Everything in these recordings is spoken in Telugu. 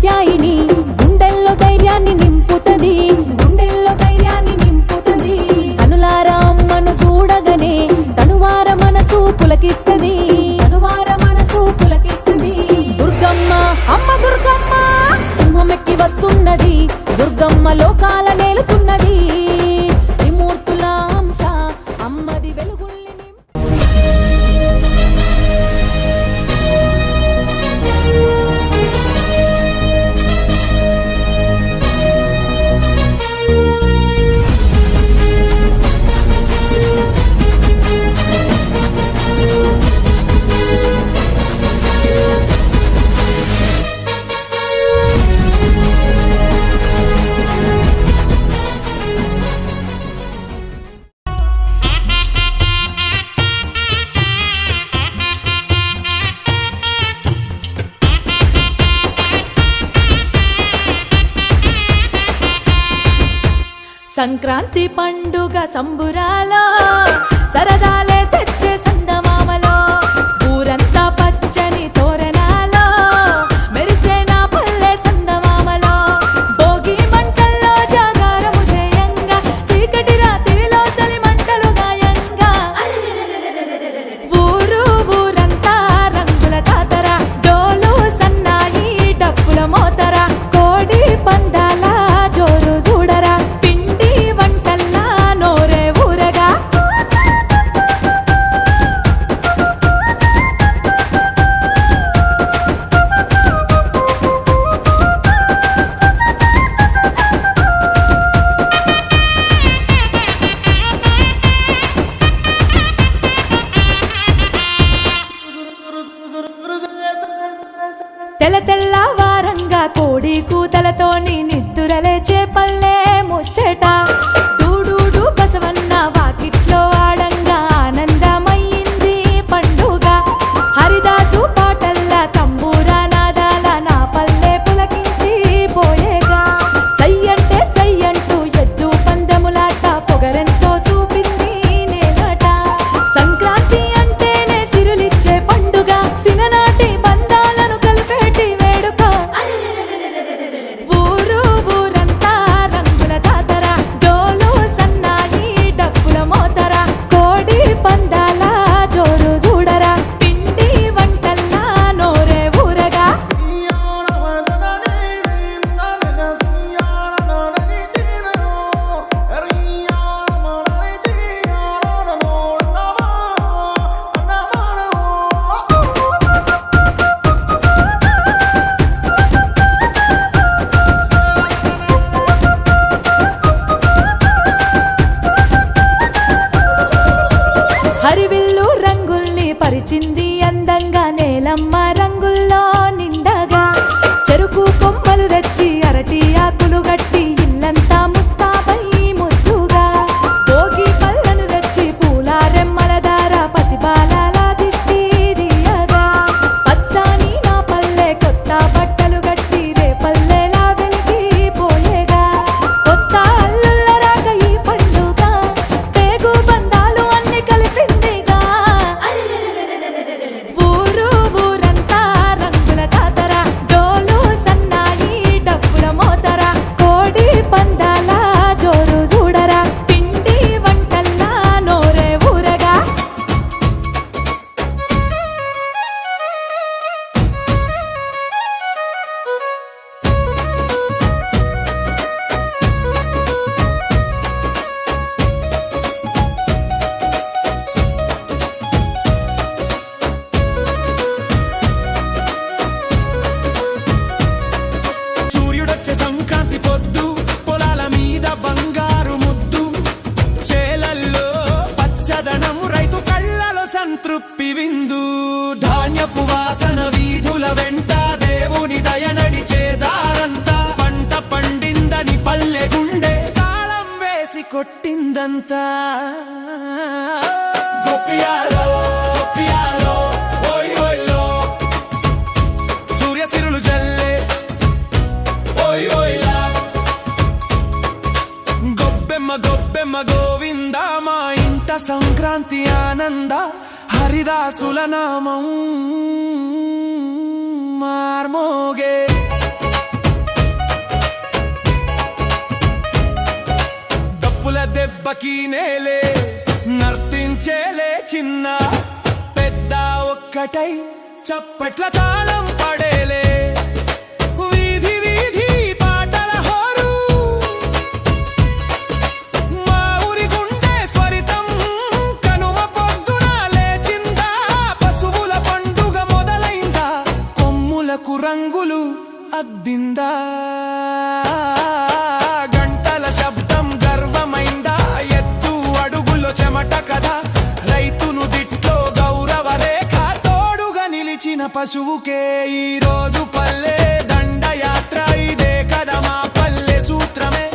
కాత్యాయిని గుండెల్లో ధైర్యాన్ని నింపుతది కనులారా అమ్మను చూడగనే తనువార మనసు పులకిస్తది దుర్గమ్మ అమ్మ దుర్గమ్మ సింహమెక్కి వస్తున్నది దుర్గమ్మ లోకాల నేలుతున్నది త్రిమూర్తుల అంశ అమ్మది వెలుగుల్ని సంక్రాంతి పండుగ సంబురాలో సరదాలే తెచ్చే సందమామలో ఊరంతా పచ్చని తోరణాలో మెరిసే నా పల్లె సందమామలో భోగి మంటల్లో జాగారము చేయంగా చీకటి రాత్రిలో చలి మంటలు గాయంగా ఊరంతా రంగుల జాతర డోలు సన్నాయి డప్పుల మోతర కోడి పందాల జోరు చూడరా తెల్లవారంగా కోడి కూతలతోని నిద్దురలేచే పల్లె ముచ్చట డూడూడు బసవన్న వాకిట్లో ఆడంగా ఆనందమయ్యింది పండుగ హరిదాసు పాటల్ల తంబూరా నాదాల నా పల్లె పులకించి పోయేగా సయ్యంటే సయ్యంటూ ఎద్దు పందెములాట పొగరెంతో చూపింది నేనట సంక్రాంతి అంటేనే సిరులిచ్చే పండుగ సిననాటి బంధాలను కలిపేటి వేడుక ఊరంతా రంగుల జాతర డోలు సన్నాయి డప్పుల మోతర కోడి పందాల జోరు చూడరా పిండి వంటల్లా నోరే ఊరగా హరివిల్లు రంగుల్ని పరిచింది అందంగా నేలమ్మ రంగుల్లో నిండగా చెరుకు కొమ్మలు రెచ్చి అరటి ఆకులు గట్టి ఇల్లంతా ముస్తాబై ముద్దుగా భోగి పళ్ళను రెచ్చి పూల రెమ్మల దార పసిబాల దిష్టి దియగా పచ్చాని నా పల్లె కొత్త బట్టలు గట్టి రేపల్లెలా వెలిగి పోయేగా కొత్త అల్లుళ్ళ రాక ఈ పండుగ పేగు బంధాలు అన్ని కలిపిందిగా ఊరంతా రంగుల జాతర డోలు సన్నాయి డప్పుల మోతర కోడి పందాల జోరు చూడరా పిండి వంటల్లా నోరే ఊరగా సూర్యుడొచ్చే సంక్రాంతి పొద్దు పొలాల మీద బంగారు ముద్దు చేలల్లో పచ్చదనం రైతు కళ్ళలో సంతృప్తి విందు ధాన్యపు వాసన వీధుల వెంట దేవుని దయ నడిచేదారంతా పంట పండిందని పల్లె గుండె తాళం వేసి కొట్టిందంతా గొప్పియాలో గొప్పియాలో ఓయ్ ఓయ్లో సూర్య సిరులు జల్లే ఓయ్ ఓయ్లా గొబ్బెమ్మ గొబ్బెమ్మ గోవింద మా ఇంట సంక్రాంతి ఆనంద హరిదాసుల నామం మార్మోగే దెబ్బకి నేలే నర్తించేలే చిన్న పెద్ద ఒక్కటై చప్పట్ల తాళం పడేలే వీధి వీధి పాటల హోరు మా ఊరి గుండె స్వరితం కనుమ పొద్దున లేచిందా పశువుల పండుగ మొదలైందా కొమ్ములకు రంగులు అద్దిందా గంటల శబ్దం గర్వమైందా ఎత్తు అడుగుల్లో చెమట కదా రైతును దిట్లో గౌరవ రేఖ తోడుగా నిలిచిన పశువుకే ఈ రోజు పల్లె దండయాత్ర ఇదే కదా మా పల్లె సూత్రమే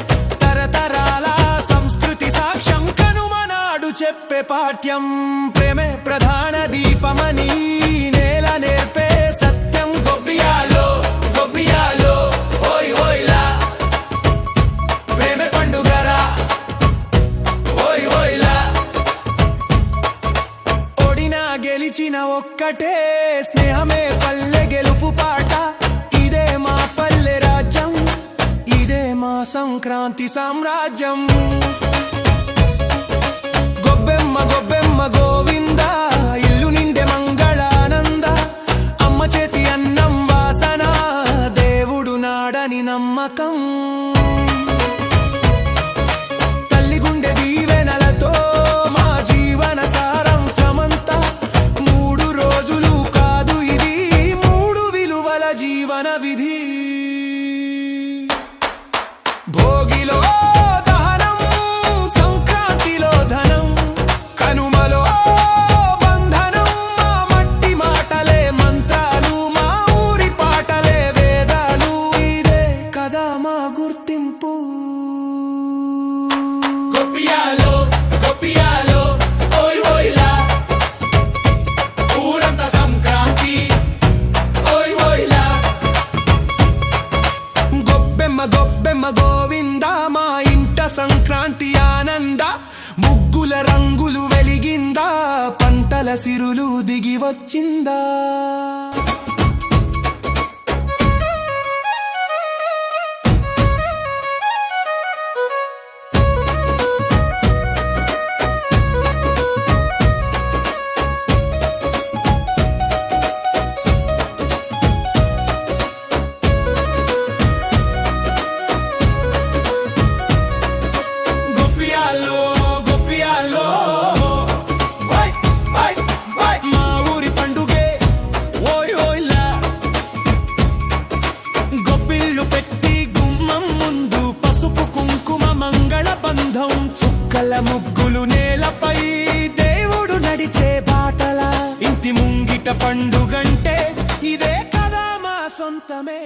తరతరాల సంస్కృతి సాక్ష్యం కనుమనాడు చెప్పే పాఠ్యం ప్రేమే ప్రధాన దీపమని నేల నేర్పే సత్యం గొబ్బియాలో గొబ్బియాలో ఓయ్ ఓయ్లా ప్రేమే పండుగరా ఓయ్ ఓయ్లా ఓడినా గెలిచిన ఒక్కటే స్నేహమే పల్లె గెలుపు పాట ఇదే మా పల్లె రాజ్యం ఇదే మా సంక్రాంతి సామ్రాజ్యం గొబ్బెమ్మ గొబ్బెమ్మ గోవింద ఇల్లు నిండే మంగళానంద అమ్మ చేతి అన్నం వాసన దేవుడు నాడని నమ్మకం తల్లి గుండె దీవెనలతో మా జీవన సారం సమంత 3 రోజులు కాదు ఇది 3 విలువల జీవన విధి భోగిలో దహనం సంక్రాంతిలో ధనం కనుమలో బంధనం మా మట్టి మాటలే మంత్రాలు మా ఊరి పాటలే వేదాలు ఇదే కదా మా గుర్తింపు గొబ్బియాలో గొబ్బియాలో ఓయ్ ఓయ్లా ఊరంతా సంక్రాంతి ఓయ్ ఓయ్లా గొబ్బెమ్మ గొబ్బెమ్మ గోవింద మా ఇంట సంక్రాంతి ఆనంద ముగ్గుల రంగులు వెలిగిందా పంటల సిరులు దిగి వచ్చిందా గొబ్బియాలో గొబ్బియాలో వై వై వై మా ఊరి పండుగే ఓయ్ ఓయ్లా గొబ్బిళ్ళు పెట్టి గుమ్మం ముందు పసుపు కుంకుమ మంగళ బంధం చుక్కల ముగ్గులు నేలపై దేవుడు నడిచే బాటల ఇంటి ముంగిట పండుగంటే ఇదే కదా మా సొంతమే